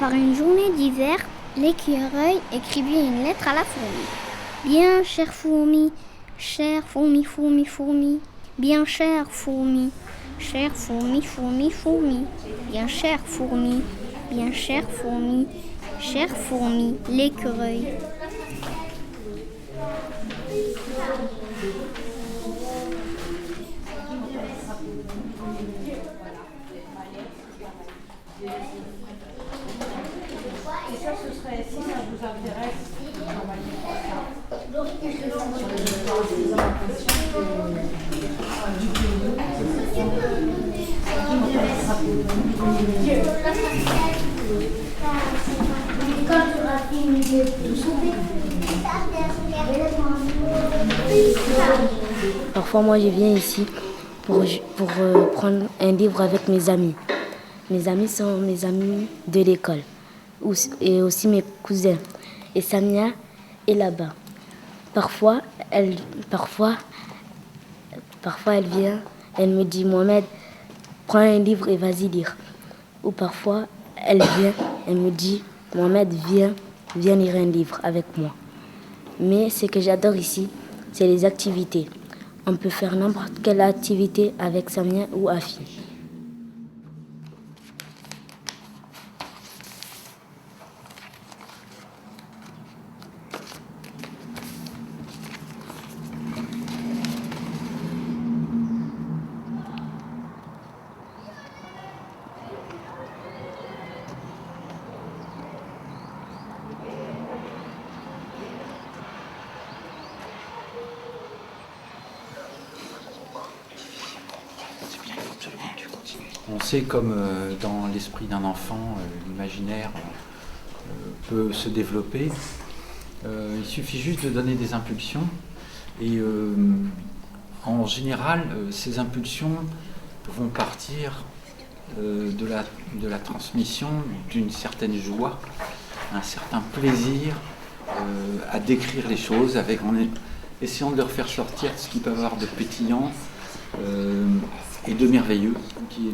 Par une journée d'hiver, l'écureuil écrivit une lettre à la fourmi. Bien chère fourmi, fourmi, fourmi. Bien chère fourmi, fourmi, fourmi. Bien chère fourmi, chère fourmi, l'écureuil. Et ça, ce serait, si ça vous intéresse, Parfois, moi, je viens ici pour prendre un livre avec mes amis. Mes amis sont mes amis de l'école et aussi mes cousins. Et Samia est là-bas. Parfois, elle vient, elle me dit « Mohamed, prends un livre et vas-y lire ». Ou parfois, elle vient, elle me dit « Mohamed, viens lire un livre avec moi ». Mais ce que j'adore ici, c'est les activités. On peut faire n'importe quelle activité avec Samia ou Afi. On sait comme dans l'esprit d'un enfant, l'imaginaire peut se développer. Il suffit juste de donner des impulsions et en général, ces impulsions vont partir de la transmission d'une certaine joie, un certain plaisir à décrire les choses en essayant de leur faire sortir ce qu'ils peuvent avoir de pétillant et de merveilleux.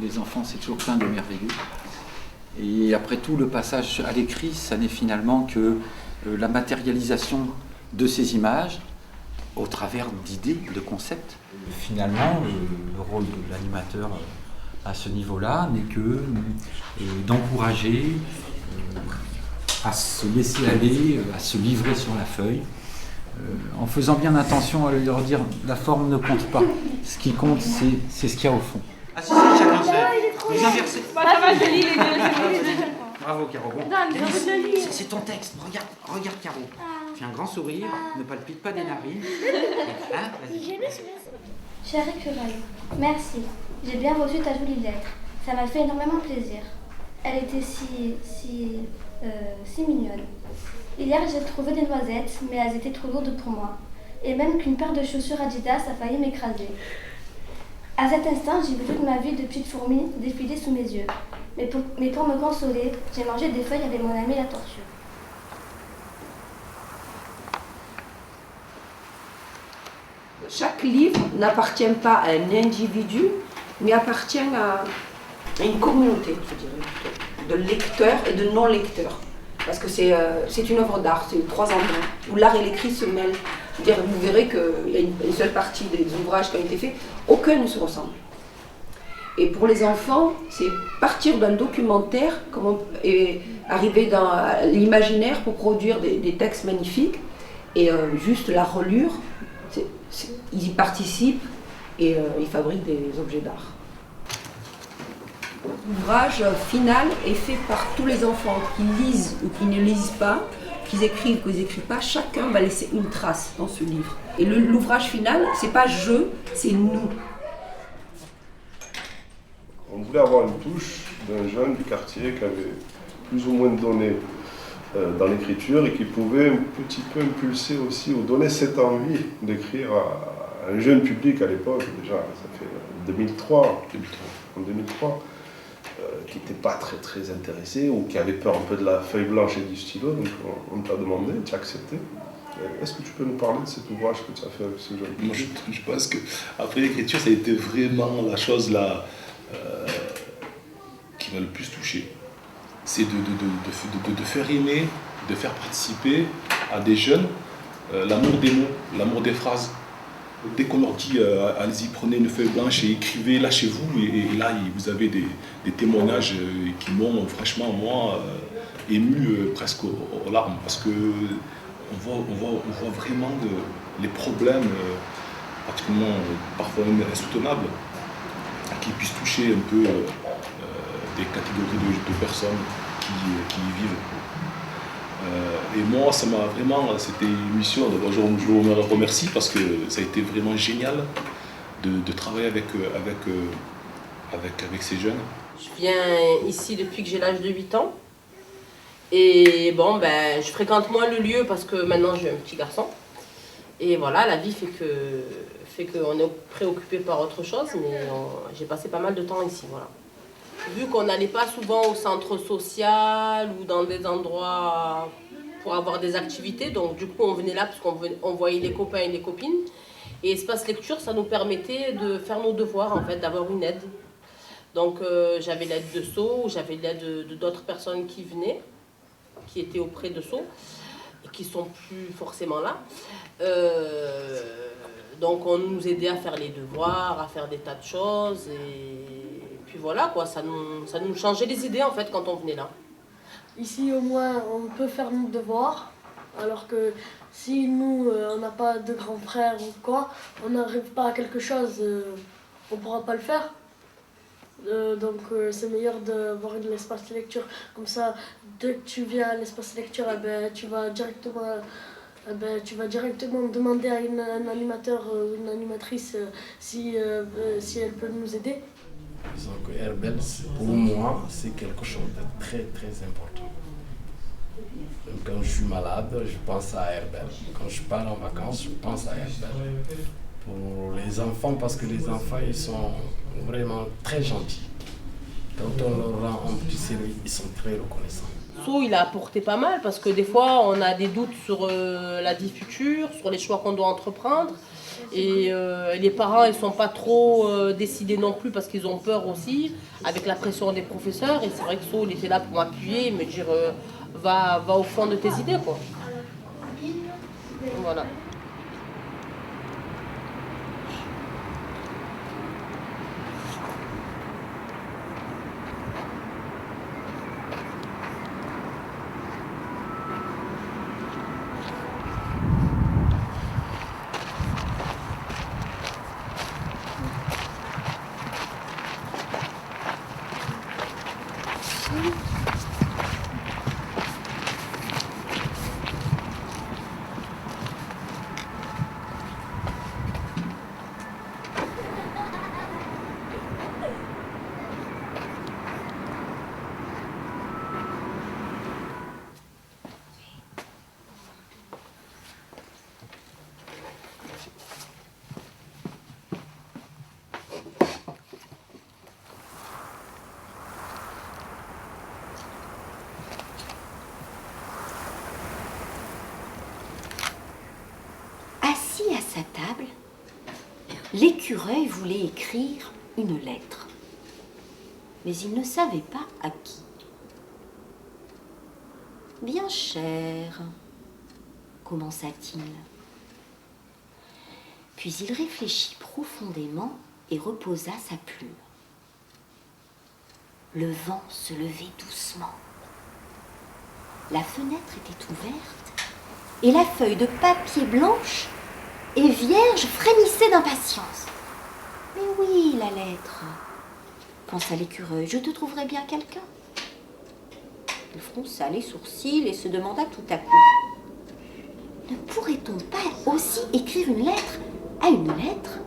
Les enfants, c'est toujours plein de merveilleux. Et après tout, le passage à l'écrit, ça n'est finalement que la matérialisation de ces images au travers d'idées, de concepts. Finalement, le rôle de l'animateur à ce niveau-là n'est que d'encourager à se laisser aller, à se livrer sur la feuille, en faisant bien attention à leur dire la forme ne compte pas. Ce qui compte, c'est ce qu'il y a au fond. Ah si, chacun sait. Vous inversez. ça va, je lis les deux. Bravo, Caro. Bon. Non, C'est ton texte. Regarde, Caro. Fais un grand sourire, ne palpite pas des narines. Hein, vas-y. Cher écureuil, merci. J'ai bien reçu ta jolie lettre. Ça m'a fait énormément plaisir. Elle était si mignonne. Hier, j'ai trouvé des noisettes, mais elles étaient trop lourdes pour moi. Et même qu'une paire de chaussures Adidas a failli m'écraser. À cet instant, j'ai vu toute ma vie de petite fourmi défiler sous mes yeux. Mais pour me consoler, j'ai mangé des feuilles avec mon ami la tortue. Chaque livre n'appartient pas à un individu, mais appartient à une communauté, je dirais plutôt, de lecteurs et de non-lecteurs. Parce que c'est une œuvre d'art, c'est 3 endroits où l'art et l'écrit se mêlent. C'est-à-dire, vous verrez qu'il y a une seule partie des ouvrages qui ont été faits, aucun ne se ressemble. Et pour les enfants, c'est partir d'un documentaire et arriver dans l'imaginaire pour produire des textes magnifiques. Et juste la relure, ils y participent et ils fabriquent des objets d'art. L'ouvrage final est fait par tous les enfants qui lisent ou qui ne lisent pas, qu'ils écrivent ou qu'ils n'écrivent pas. Chacun va laisser une trace dans ce livre. Et l'ouvrage final, c'est pas je, c'est nous. On voulait avoir une touche d'un jeune du quartier qui avait plus ou moins donné dans l'écriture et qui pouvait un petit peu impulser aussi ou donner cette envie d'écrire à un jeune public à l'époque, déjà, ça fait 2003, en 2003, qui n'était pas très intéressé ou qui avait peur un peu de la feuille blanche et du stylo, donc on t'a demandé, tu as accepté. Est-ce que tu peux nous parler de cet ouvrage que tu as fait avec ce jeune public? Moi, je pense qu'après l'écriture, ça a été vraiment la chose là qui m'a le plus touché. c'est de faire aimer, de faire participer à des jeunes l'amour des mots, l'amour des phrases. Dès qu'on leur dit allez-y, prenez une feuille blanche et écrivez là chez vous, et là vous avez des témoignages qui m'ont franchement moi ému presque aux larmes, parce que on voit vraiment les problèmes particulièrement parfois même insoutenables qui puissent toucher un peu des catégories de personnes qui y vivent. Et moi, ça m'a vraiment, c'était une mission, d'abord je vous remercie parce que ça a été vraiment génial de travailler avec ces jeunes. Je viens ici depuis que j'ai l'âge de 8 ans. Et bon, ben, je fréquente moins le lieu parce que maintenant j'ai un petit garçon. Et voilà, la vie fait qu'on est préoccupé par autre chose, mais j'ai passé pas mal de temps ici, voilà. Vu qu'on n'allait pas souvent au centre social ou dans des endroits pour avoir des activités, donc du coup on venait là parce qu'on voyait les copains et les copines. Et Espace Lecture, ça nous permettait de faire nos devoirs, en fait, d'avoir une aide. Donc j'avais l'aide de Sceaux, j'avais l'aide d'autres personnes qui venaient, qui étaient auprès de Sceaux, et qui sont plus forcément là. Donc on nous aidait à faire les devoirs, à faire des tas de choses, et puis voilà quoi, ça nous changeait les idées en fait quand on venait là. Ici au moins on peut faire nos devoirs, alors que si nous on n'a pas de grands frères ou quoi, on n'arrive pas à quelque chose, on ne pourra pas le faire. Donc c'est meilleur d'avoir un espace lecture, comme ça dès que tu viens à l'espace lecture, tu vas directement demander à un animateur ou une animatrice si elle peut nous aider. Disons que Herbel, pour moi, c'est quelque chose de très très important. Donc, quand je suis malade, je pense à Herbel. Quand je pars en vacances, je pense à Herbel. Pour les enfants, parce que les enfants, ils sont vraiment très gentils. Quand on leur rend un petit service, ils sont très reconnaissants. Sceaux, il a apporté pas mal parce que des fois on a des doutes sur la vie future, sur les choix qu'on doit entreprendre. Et les parents ils sont pas trop décidés non plus parce qu'ils ont peur aussi, avec la pression des professeurs. Et c'est vrai que Sceaux il était là pour m'appuyer et me dire va au fond de tes idées quoi. Voilà. À sa table, l'écureuil voulait écrire une lettre, mais il ne savait pas à qui. « Bien cher, commença-t-il. Puis il réfléchit profondément et reposa sa plume. Le vent se levait doucement. La fenêtre était ouverte et la feuille de papier blanche et vierge frémissait d'impatience. « Mais oui, la lettre, pensa l'écureuil, je te trouverai bien quelqu'un. » Il fronça les sourcils et se demanda tout à coup, « Ne pourrait-on pas aussi écrire une lettre à une lettre ?»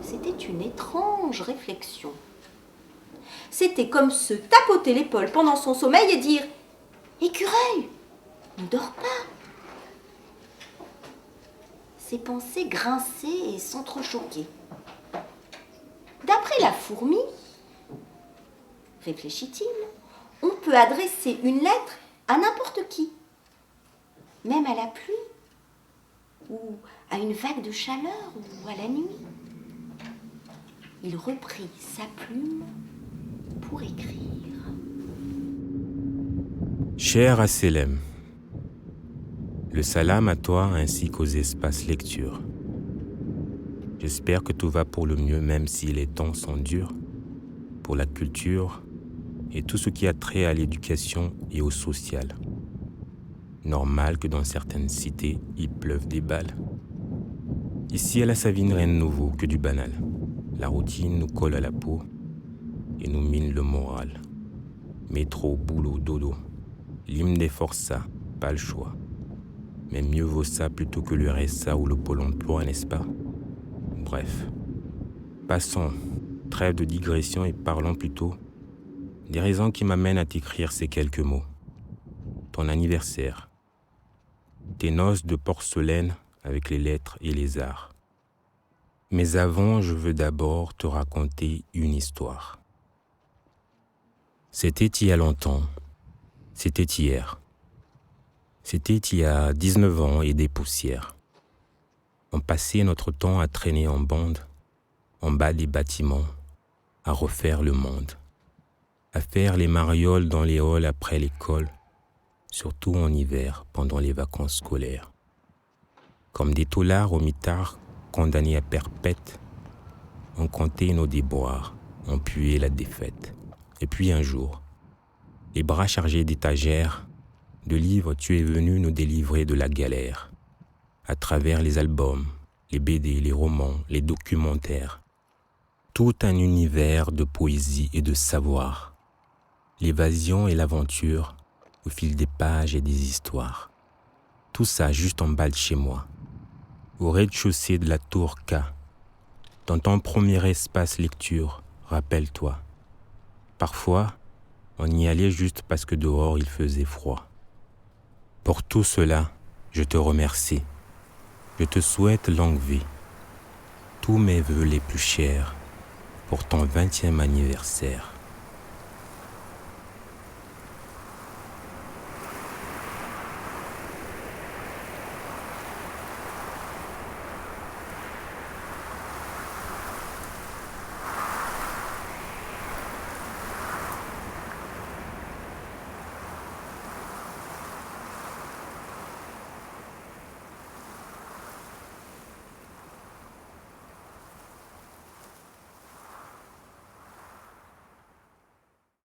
C'était une étrange réflexion. C'était comme se tapoter l'épaule pendant son sommeil et dire « Écureuil, ne dors pas !» Ses pensées grinçaient et s'entrechoquaient. D'après la fourmi, réfléchit-il, on peut adresser une lettre à n'importe qui, même à la pluie, ou à une vague de chaleur, ou à la nuit. Il reprit sa plume pour écrire. Cher Asselem, le salam à toi ainsi qu'aux espaces lecture. J'espère que tout va pour le mieux même si les temps sont durs, pour la culture et tout ce qui a trait à l'éducation et au social. Normal que dans certaines cités, il pleuve des balles. Ici à la Savine, rien de nouveau que du banal. La routine nous colle à la peau et nous mine le moral. Métro, boulot, dodo. L'hymne des forçats, pas le choix. Mais mieux vaut ça plutôt que le RSA ou le Pôle emploi, n'est-ce pas? Bref. Passons, trêve de digression et parlons plutôt des raisons qui m'amènent à t'écrire ces quelques mots. Ton anniversaire. Tes noces de porcelaine avec les lettres et les arts. Mais avant, je veux d'abord te raconter une histoire. C'était il y a longtemps. C'était hier. C'était il y a 19 ans et des poussières. On passait notre temps à traîner en bande, en bas des bâtiments, à refaire le monde, à faire les marioles dans les halls après l'école, surtout en hiver pendant les vacances scolaires. Comme des taulards au mitard condamnés à perpète, on comptait nos déboires, on puait la défaite. Et puis un jour, les bras chargés d'étagères, de livres, tu es venu nous délivrer de la galère, à travers les albums, les BD, les romans, les documentaires. Tout un univers de poésie et de savoir. L'évasion et l'aventure au fil des pages et des histoires. Tout ça juste en bas de chez moi, au rez-de-chaussée de la tour K. Dans ton premier espace lecture, rappelle-toi. Parfois, on y allait juste parce que dehors il faisait froid. Pour tout cela, je te remercie. Je te souhaite longue vie. Tous mes vœux les plus chers pour ton 20e anniversaire.